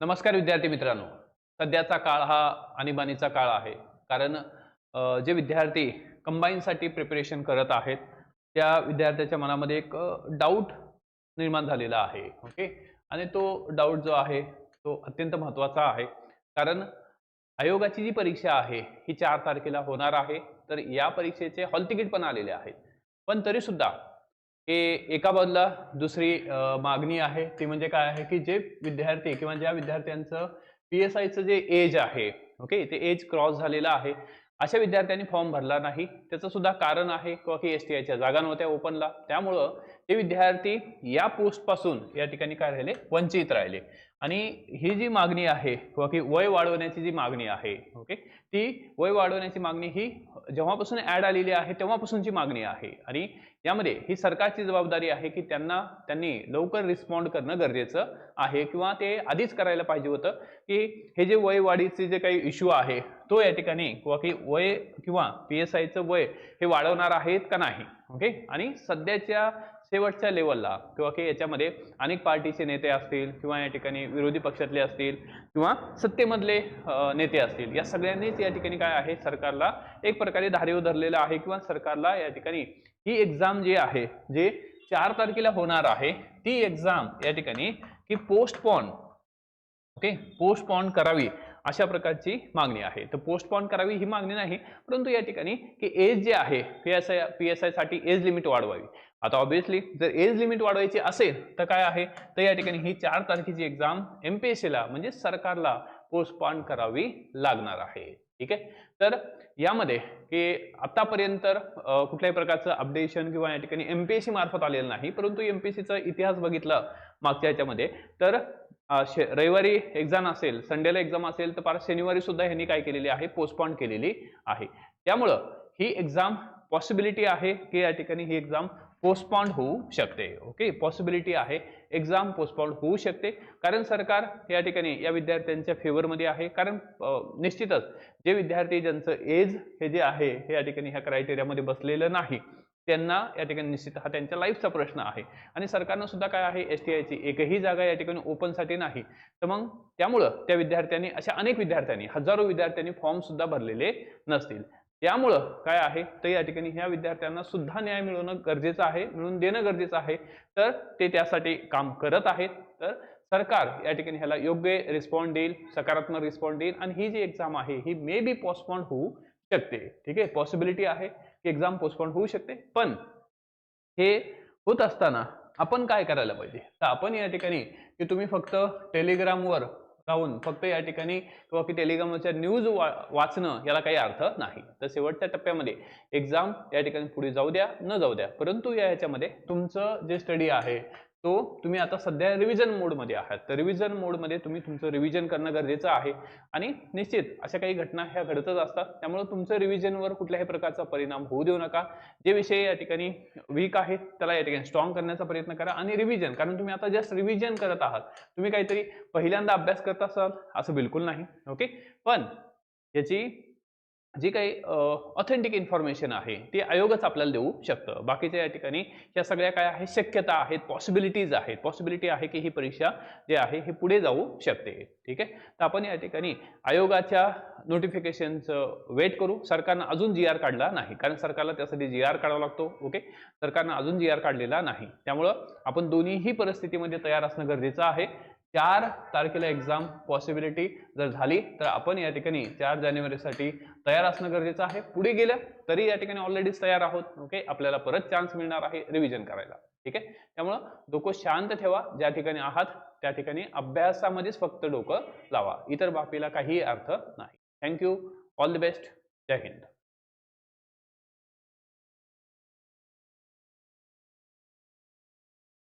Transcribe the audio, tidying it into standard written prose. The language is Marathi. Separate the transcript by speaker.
Speaker 1: नमस्कार विद्यार्थी मित्रांनो. सध्याचा काळ हा आणीबाणीचा काळ आहे. कारण जे विद्यार्थी कंबाईनसाठी प्रिपरेशन करत आहेत, त्या विद्यार्थ्याच्या मनामध्ये एक डाऊट निर्माण झालेला आहे. ओके. आणि तो डाऊट जो आहे, तो अत्यंत महत्त्वाचा आहे. कारण आयोगाची जी परीक्षा आहे, ही 4 तारखेला होणार आहे. तर या परीक्षेचे हॉल तिकीट पण आलेले आहेत. पण तरीसुद्धा हे एका बाजूला दुसरी मागणी आहे ती म्हणजे काय आहे की जे विद्यार्थी किंवा ज्या विद्यार्थ्यांचं पी-एस-आयचं जे एज आहे, ओके, ते एज क्रॉस झालेलं आहे, अशा विद्यार्थ्यांनी फॉर्म भरला नाही. त्याचं सुद्धा कारण आहे किंवा की एस-टी-आयच्या जागा नव्हत्या ओपनला. त्यामुळं ते विद्यार्थी या पोस्टपासून या ठिकाणी काय राहिले, वंचित राहिले. आणि ही जी मागणी आहे किंवा की वय वाढवण्याची जी मागणी आहे, ओके, ती वय वाढवण्याची मागणी ही जेव्हापासून ॲड आलेली आहे तेव्हापासूनची मागणी आहे. आणि यामध्ये ही सरकारची जबाबदारी आहे की त्यांनी लवकर रिस्पॉन्ड करणं गरजेचं आहे किंवा ते आधीच करायला पाहिजे होतं की हे जे वय वाढीचे जे काही इश्यू आहे तो या ठिकाणी किंवा की वय किंवा पी-एस-आयचं वय हे वाढवणार आहेत का नाही. ओके. आणि सध्याच्या शेवटच्या लेवलला किंवा की याच्यामध्ये अनेक पार्टीचे नेते असतील किंवा या ठिकाणी विरोधी पक्षातले असतील किंवा सत्तेमधले नेते असतील, या सगळ्यांनीच या ठिकाणी काय आहे, सरकारला एक प्रकारे धारेवर धरलेलं आहे किंवा सरकारला या ठिकाणी ही एक्झाम जी आहे, जे 4 तारखेला होणार आहे, ती एक्झाम या ठिकाणी की पोस्टपोन, ओके, पोस्टपोन करावी अशा प्रकारची मागणी आहे. तर पोस्टपोन करावी ही मागणी नाही, परंतु या ठिकाणी की एज जे आहे पी-एस-आय साठी एज लिमिट वाढवावी. आता ऑब्व्हियसली जर एज लिमिट वाढवायची असेल तर काय आहे, तर या ठिकाणी ही 4 तारखेची एक्झाम एमपीएससीला म्हणजे सरकारला पोस्टपोन करावी लागणार आहे. ठीक आहे. तर यामध्ये की आतापर्यंत कुठल्याही प्रकारचं अपडेशन किंवा या ठिकाणी एमपीएससी मार्फत आलेलं नाही, परंतु एमपीएससीचा इतिहास बघितला मागच्या याच्यामध्ये तर रविवारी एक्झाम असेल, संडेला एक्झाम असेल, तर पार शनिवारी सुद्धा ह्यांनी काय केलेली आहे, पोस्टपोन केलेली आहे. त्यामुळं ही एक्झाम पॉसिबिलिटी आहे की या ठिकाणी ही एक्झाम पोस्टपोन होऊ शकते. ओके, पॉसिबिलिटी आहे, एक्झाम पोस्टपोन होऊ शकते. कारण सरकार या ठिकाणी या विद्यार्थ्यांच्या फेवरमध्ये आहे. कारण निश्चितच जे विद्यार्थी ज्यांचं एज हे जे आहे हे या ठिकाणी ह्या क्रायटेरियामध्ये बसलेलं नाही, त्यांना या ठिकाणी निश्चित हा त्यांच्या लाईफचा प्रश्न आहे. आणि सरकारनं सुद्धा काय आहे, एस-टी-आयची एकही जागा या ठिकाणी ओपनसाठी नाही. तर मग त्यामुळं त्या विद्यार्थ्यांनी, अशा अनेक विद्यार्थ्यांनी, हजारो विद्यार्थ्यांनी फॉर्म सुद्धा भरलेले नसतील. त्यामुळं काय आहे, तर या ठिकाणी ह्या विद्यार्थ्यांना सुद्धा न्याय मिळवणं गरजेचं आहे, मिळवून देणं गरजेचं आहे. तर ते त्यासाठी काम करत आहेत. तर सरकार या ठिकाणी ह्याला योग्य रिस्पॉन्ड देईल, सकारात्मक रिस्पॉन्ड देईल आणि ही जी एक्झाम आहे ही मे बी पोस्टपोन होऊ शकते. ठीक आहे, पॉसिबिलिटी आहे की एक्झाम पोस्टपोन होऊ शकते. पण हे होत असताना आपण काय करायला पाहिजे, तर आपण या ठिकाणी की तुम्ही फक्त टेलिग्रामवर राहून फक्त या ठिकाणी किंवा की टेलिग्रामच्या न्यूज वाचणं याला काही अर्थ नाही. तर शेवटच्या टप्प्यामध्ये एक्झाम या ठिकाणी पुढे जाऊ द्या न जाऊ द्या, परंतु या ह्याच्यामध्ये तुमचं जे स्टडी आहे तो तुम्ही आता सध्या रिव्हिजन मोडमध्ये आहात. तर रिव्हिजन मोडमध्ये तुम्ही तुमचं रिव्हिजन करणं गरजेचं आहे. आणि निश्चित अशा काही घटना ह्या घडतच असतात, त्यामुळे तुमचं रिव्हिजनवर कुठल्याही प्रकारचा परिणाम होऊ देऊ नका. जे विषय या ठिकाणी वीक आहेत त्याला या ठिकाणी स्ट्रॉंग करण्याचा प्रयत्न करा. आणि रिव्हिजन, कारण तुम्ही आता जस्ट रिव्हिजन करत आहात, तुम्ही काहीतरी पहिल्यांदा अभ्यास करत असाल असं बिलकुल नाही. ओके. पण याची जी काही ऑथेंटिक इन्फॉर्मेशन आहे ती आयोगच आपल्याला देऊ शकतं. बाकीच्या या ठिकाणी ह्या सगळ्या काय आहे, शक्यता आहेत, पॉसिबिलिटीज आहेत. पॉसिबिलिटी आहे की ही परीक्षा जी आहे ही पुढे जाऊ शकते. ठीक आहे. तर आपण या ठिकाणी आयोगाच्या नोटिफिकेशनचं वेट करू. सरकारनं अजून जी आर काढला नाही, कारण सरकारला त्यासाठी जी आर काढावा लागतो. ओके. सरकारनं अजून जी आर काढलेला नाही, त्यामुळं आपण दोन्हीही परिस्थितीमध्ये तयार असणं गरजेचं आहे. 4 तारखेला एक्झाम पॉसिबिलिटी जर झाली तर आपण या ठिकाणी 4 जानेवारीसाठी तयार असणं गरजेचं आहे. पुढे गेलं तरी या ठिकाणी ऑलरेडीच तयार आहोत. ओके. आपल्याला परत चान्स मिळणार आहे रिव्हिजन करायला. ठीक आहे. त्यामुळं डोकं शांत ठेवा. ज्या ठिकाणी आहात त्या ठिकाणी अभ्यासामध्येच फक्त डोकं लावा. इतर बाबीला काही अर्थ नाही. थँक्यू. All the best. जय हिंद.